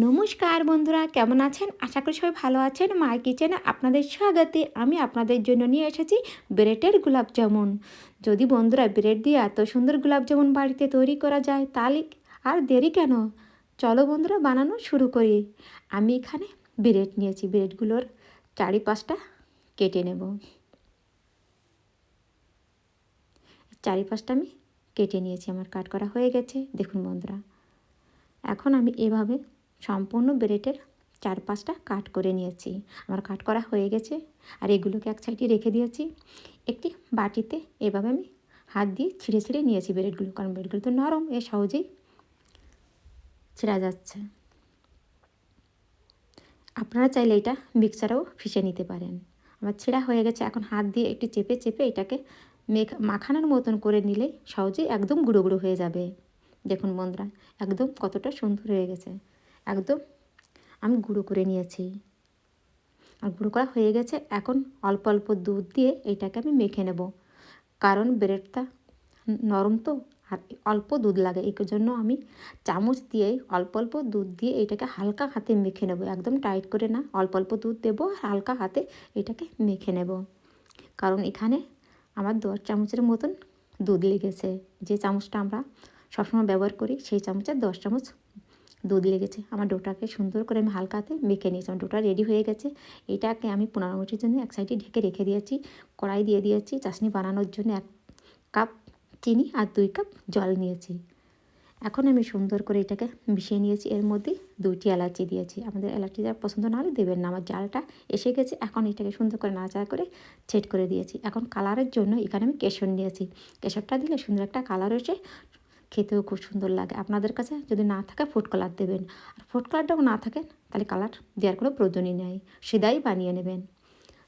নমস্কার বন্ধুরা, কেমন আছেন? আশা করি সবাই ভালো আছেন। মায়ের কিচেনে আপনাদের স্বাগতে। আমি আপনাদের জন্য নিয়ে এসেছি ব্রেডের গোলাপ জামুন। যদি বন্ধুরা ব্রেড দিয়ে এত সুন্দর গোলাপ জামুন বাড়িতে তৈরি করা যায় তাহলে আর দেরি কেন? চলো বন্ধুরা বানানো শুরু করি। আমি এখানে ব্রেড নিয়েছি, ব্রেডগুলোর চারিপাশটা কেটে নেব। চারিপাশটা আমি কেটে নিয়েছি, আমার কাট করা হয়ে গেছে। দেখুন বন্ধুরা, এখন আমি এভাবে সম্পূর্ণ ব্রেডের চারপাশটা কাট করে নিয়েছি। আমার কাট করা হয়ে গেছে। আর এগুলোকে এক সাইডে রেখে দিয়েছি। একটি বাটিতে এভাবে আমি হাত দিয়ে ছিঁড়ে ছিঁড়ে নিয়েছি ব্রেডগুলো, কারণ ব্রেডগুলো তো নরম, সহজেই ছিঁড়া যাচ্ছে। আপনারা চাইলে এটা মিক্সারেও পিষে নিতে পারেন। আমার ছিঁড়া হয়ে গেছে। এখন হাত দিয়ে একটু চেপে চেপে এটাকে মাখানোর মতন করে নিলেই সহজেই একদম গুঁড়ো গুঁড়ো হয়ে যাবে। দেখুন বন্ধুরা, একদম কতটা সুন্দর হয়ে গেছে। একদম আমি গুঁড়ো করে নিয়েছি। আর গুঁড়ো করা হয়ে গেছে। এখন অল্প অল্প দুধ দিয়ে এটাকে আমি মেখে নেব, কারণ ব্রেডটা নরম তো, আর অল্প দুধ লাগে। এই জন্য আমি চামচ দিয়ে অল্প অল্প দুধ দিয়ে এটাকে হালকা হাতে মেখে নেব। একদম টাইট করে না, অল্প অল্প দুধ দেবো, হালকা হাতে এটাকে মেখে নেব। কারণ এখানে আমার 10 চামচের মতন দুধ লেগেছে। যে চামচটা আমরা সবসময় ব্যবহার করি সেই চামচের 10 চামচ দুধ লেগেছে। আমার ডোটাকে সুন্দর করে আমি হালকা হাতে মেখে নিয়েছি। আমার ডোটা রেডি হয়ে গেছে। এটাকে আমি 15 মিনিটের জন্য এক সাইডে ঢেকে রেখে দিয়েছি। কড়াই দিয়ে দিয়েছি চাশনি বানানোর জন্য 1 কাপ চিনি আর 2 কাপ জল নিয়েছি। এখন আমি সুন্দর করে এটাকে মিশিয়ে নিয়েছি। এর মধ্যে 2টি এলাচি দিয়েছি। আমাদের এলাচি যারা পছন্দ না হলে দেবেন না। আমার জালটা এসে গেছে। এখন এটাকে সুন্দর করে নাড়াচাড়া করে সেট করে দিয়েছি। এখন কালারের জন্য এখানে আমি কেশর নিয়েছি। কেশরটা দিলে সুন্দর একটা কালার এসে খেতেও খুব সুন্দর লাগে। আপনাদের কাছে যদি না থাকে ফুড কালার দেবেন। আর ফুড কালারটাও না থাকে তাহলে কালার দেওয়ার কোনো প্রয়োজনই নেই, সিধাই বানিয়ে নেবেন।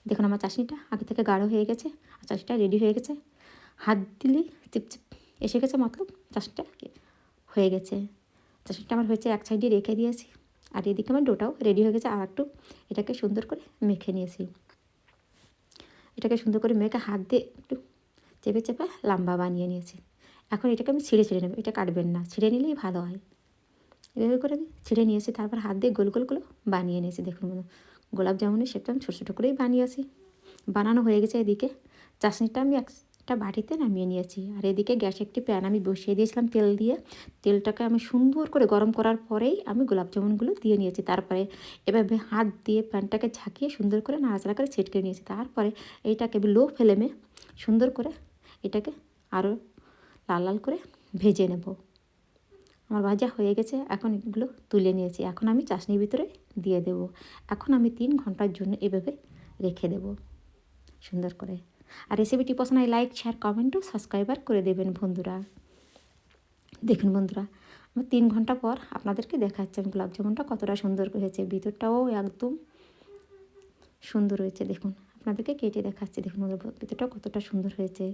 দেখুন আমার চাশনিটা আগে থেকে গাঢ় হয়ে গেছে, আর চাশনিটা রেডি হয়ে গেছে। হাত দিলেই চিপচিপ এসে গেছে, মতলব চাশনিটা হয়ে গেছে। চাশনিটা আমার হয়েছে, এক সাইডে রেখে দিয়েছি। আর এদিকে আমার ডোটাও রেডি হয়ে গেছে। আর একটু এটাকে সুন্দর করে মেখে নিয়েছি। এটাকে সুন্দর করে মেখে হাত দিয়ে একটু চেপে চেপে লম্বা বানিয়ে নিয়েছি। এখন এটাকে আমি ছিঁড়ে ছিঁড়ে নেব। এটা কাটবেন না, ছিঁড়ে নিলেই ভালো হয়। এভাবে করে আমি ছিঁড়ে নিয়েছি। তারপর হাত দিয়ে গোল গোল করে বানিয়ে নিয়েছি। দেখুন গোলাপ জামুনের শেপটা আমি ছোটো ছোটো করেই বানিয়েছি। বানানো হয়ে গেছে। এদিকে চাশনিটা আমি একটা বাটিতে নামিয়ে নিয়েছি। আর এদিকে গ্যাসে একটি প্যান আমি বসিয়ে দিয়েছিলাম তেল দিয়ে। তেলটাকে আমি সুন্দর করে গরম করার পরেই আমি গোলাপ জামুনগুলো দিয়ে নিয়েছি। তারপরে এভাবে হাত দিয়ে প্যানটাকে ঝাঁকিয়ে সুন্দর করে নাড়াচাড়া করে ছিটকে নিয়েছি। তারপরে এইটাকে লো ফ্লেমে সুন্দর করে এটাকে আরও লাল লাল করে ভেজে নেব। আমার ভাজা হয়ে গেছে। এখন এগুলো তুলে নিয়েছি। এখন আমি চাশনির ভিতরে দিয়ে দেব। এখন আমি 3 ঘন্টার জন্য এভাবে রেখে দেব সুন্দর করে। আর রেসিপিটি পছন্দ হয় লাইক, শেয়ার, কমেন্ট ও সাবস্ক্রাইবার করে দেবেন বন্ধুরা। দেখুন বন্ধুরা, আমার 3 ঘন্টা পর আপনাদেরকে দেখাচ্ছি আমি গোলাপ জামুনটা কতটা সুন্দর হয়েছে। ভিতরটাও একদম সুন্দর হয়েছে। দেখুন আপনাদেরকে কেটে দেখাচ্ছি। দেখুন ভিতরটাও কতটা সুন্দর হয়েছে।